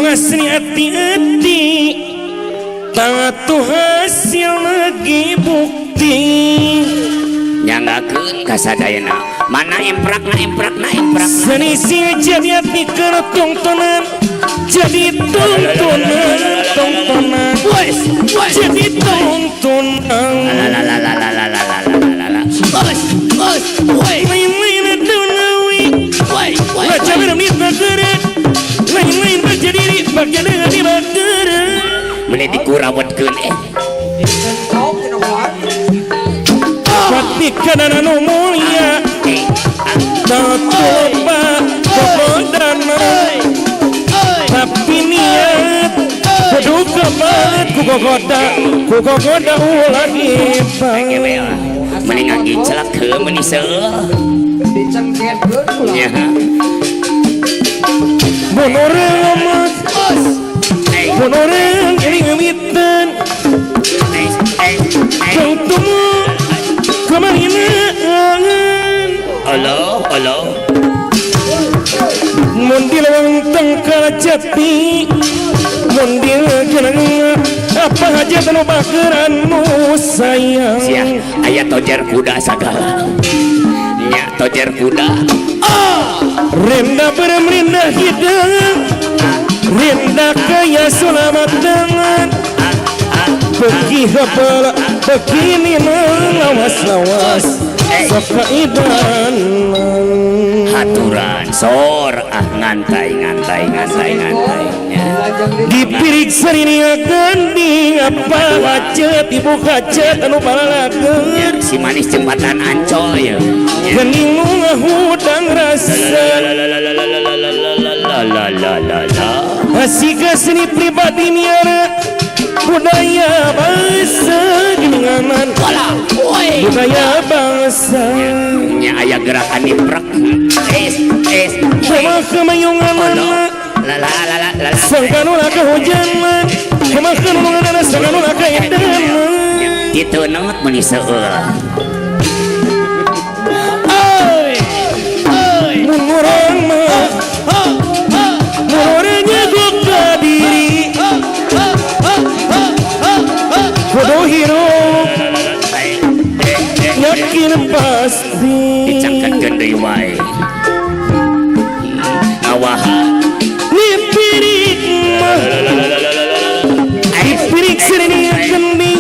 Ngasih hati-hati tatu hasil lagi bukti nyanggakeun kasadayana mana emprak senisi jadi hati kena tontonan jadi tontonan jadi tontonan lain-lain ada nawi raja beramit bageret lain-lain berjadiri bagian dengan di bageret meni dikurawatkeun Pati kadana no mulia Tatoba Kokodana Tapi niat Kuduka banget Kukokoda ulah ibang mending anggi celak ke meni seueuh nya Bonoreng amat Bonoreng ini ngemitan Kau temu Kemarinaan Halo Mundil wanteng kajati Mundil kenang apa aja tanu bageranmu sayang sia aya tojer kuda sagala nya tojer kuda Renda bermerindah hidang Renda kaya selamat dengan Pergi kepala begini lawas-lawas Soka idan haturan sor ngantai Dipirik sering ganding apa hajat ibu hajat anu balageun si manis jembatan Ancol ya ganding ngahudang rasa asik seni pribadi niara budaya bangsa geninganan budaya bangsa nya aya gerakan niprak sama kemayungan sangkanula kehujanan sama kemayungan sangkanula keedanan itu nangat meni seueuh mengurang mah mengurangnya buka diri kudu hirup yakin pasti dicangkatkeun deui wae ngawaha nipirik mah nipirik sering kening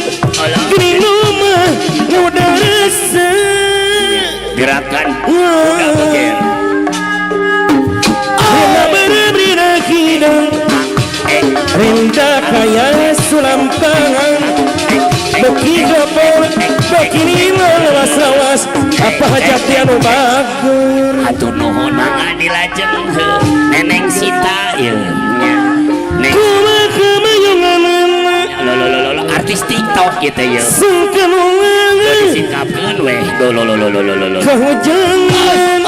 kening mah udah rasa gerakan udah beger renda bener-bener hidang renda kaya sulam tangan beki gopol beki lawas-lawas apa hajat anu bager atuh nuhun mangga dilajeng heuh neneng Sita ieu nya neng kemayungan artis TikTok gitu ya sangkanungan disingkapkeun weh lololololololol kehujanan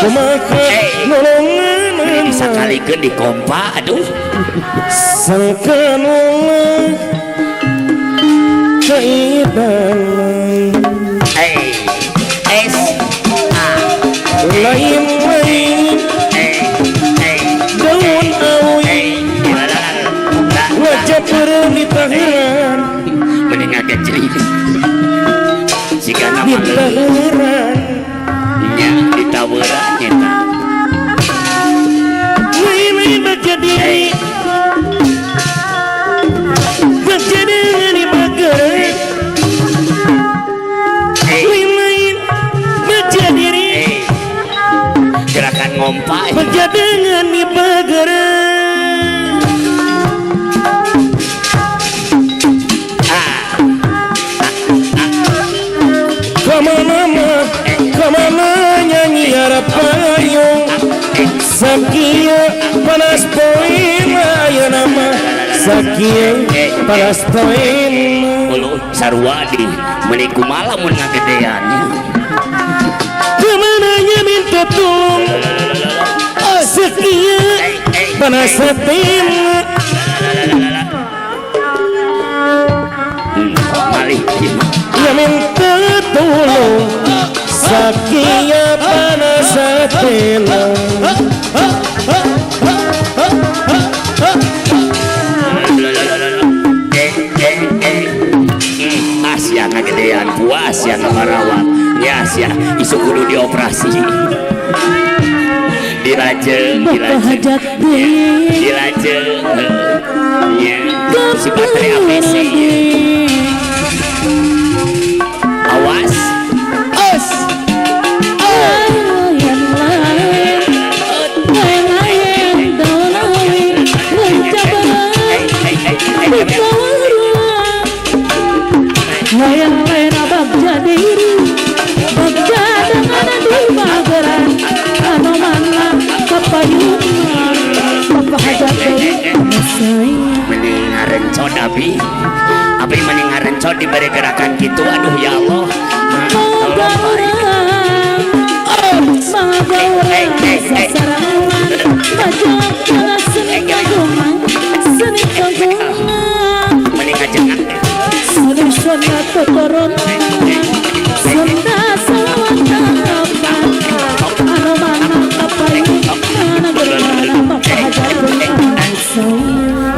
kumaha nolongan disakalikeun di kompa aduh sangkanungan kaidanan lain-lain taharan mending agak cerit jika di nama taharan nya ditawaran nyata lain-lain berjadi di bageran lain-lain berjadi gerakan ngompai berjadengan di bageran kemana nyanyi harap payung sakia panas poin ayo nama sakia panas poin ulu sarwadi meniku malam mun ngagedeannya kemana minta tolong sakia panas hati malih ya minta tolong sakia panas hati Asia ngagedean puas ya ngamarawat ya Asia isu kudu dioperasi dilajeng ya si baterai APC awas lain-lain abang jadi berjadengan di bageran anu mana kepayungan bapak hajat dari mending ngarencot abi mending ngarencot diberi gerakan gitu aduh ya Allah tolong baik mending ngajengan Sunda kotoron Sunda sawata anu mana kapayungan mana gerana bapak hajar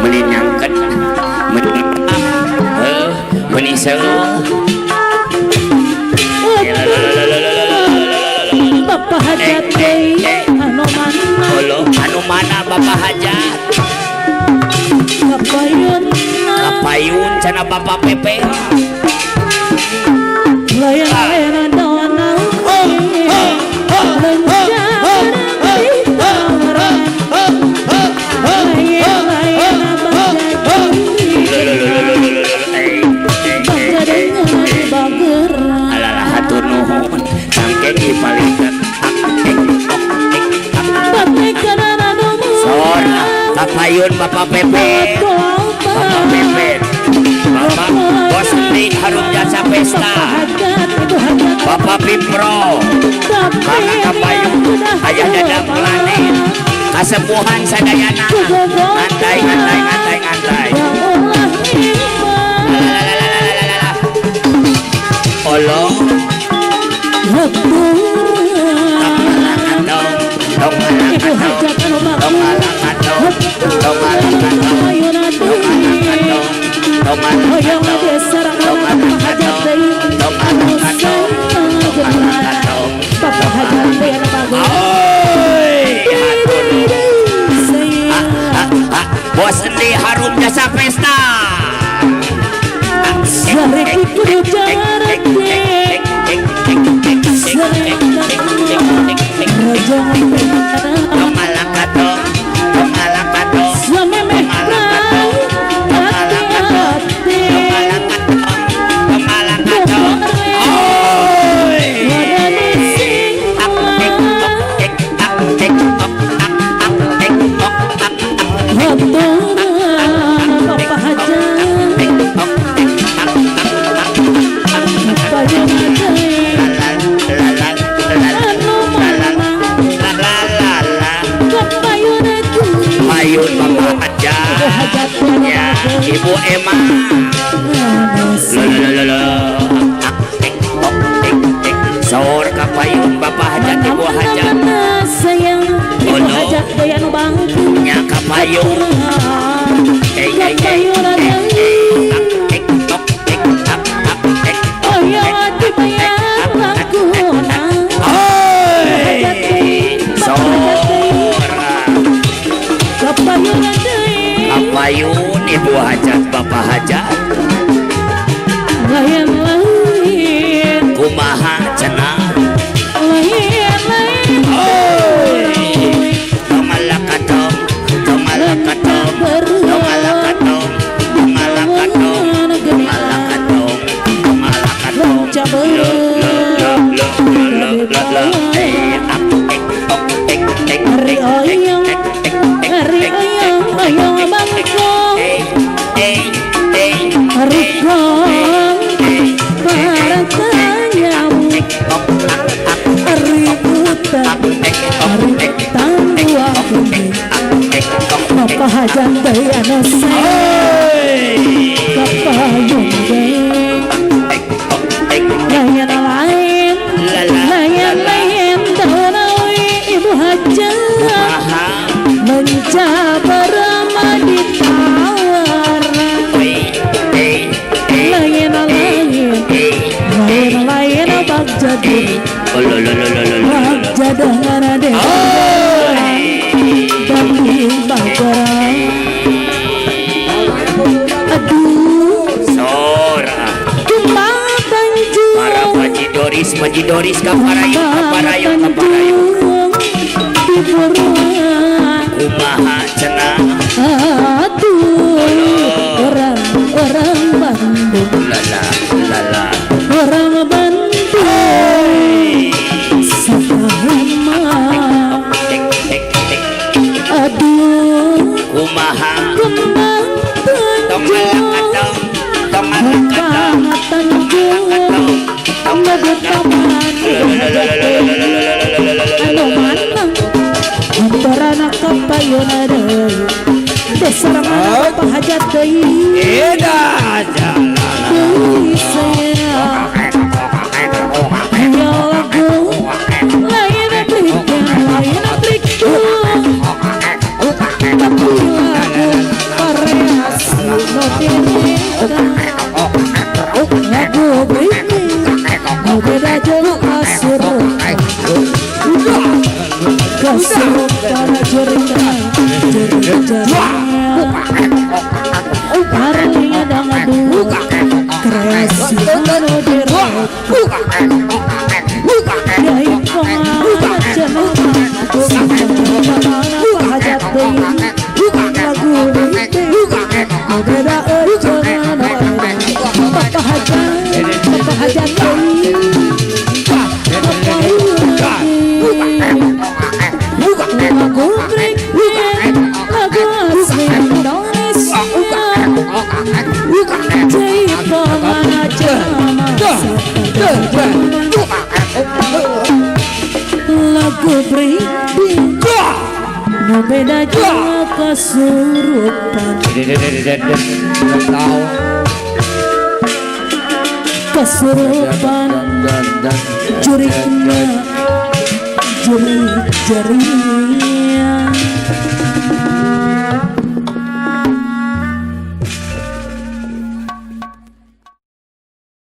mending nyangket mending bapak hajat anu mana bapak hajat kapayun cana bapak pepe layan-layan dona alalah hatur nuhun sangke dipalikan sora kapayun bapak pepe bapak bos di harum jasa pesta bapak Pipro Bang kapayun ayah dadang planet kasepuhan sadayana ngantai olong bos di harum jasa pesta lain-lain kumaha cenah lain-lain Domalakadom Domalakadom Domalakadom Domalakadom Domalakadom Domalakadom Hari oyong bangkong Hari gong para tayamu Hari utang dua kuning Papa hajat daya nasi Kapayung deng Lain-lain Lain-lain Danawi ibu hajat Mencabar di tawar Lain-lain bag jadi Bag jadangan ada Banding bagarang Aduh Sora Kumbang tanjung para Paji Doris kaparayo Di buruan kumaha cenah Aduh Orang Bandung lala Orang Bandung Sama Aduh kumaha Kumbang tanjung Domalakadom Tanjung Ngadut taman Anu manang Antarana kapayun ada Dasar mana bapak hajat deui Deui saya Ayo lagu Lain apliknya Lain aplikku Tapi lagu Variasi Notirita Lagu Britney Beda jauh kasurupan Kasurupan jerita Jerita Harinya dah ngadu Kreasi Notirita Yai kemana jenuh Mana pahajat deui Lagu Britney Beda jangan Bapak hajat deui Lagu Britney Lagu asli Indonesia Jai pemana jama Lagu Britney No beda jauh kasurupan Kasurupan Juriknya Jurik jarinya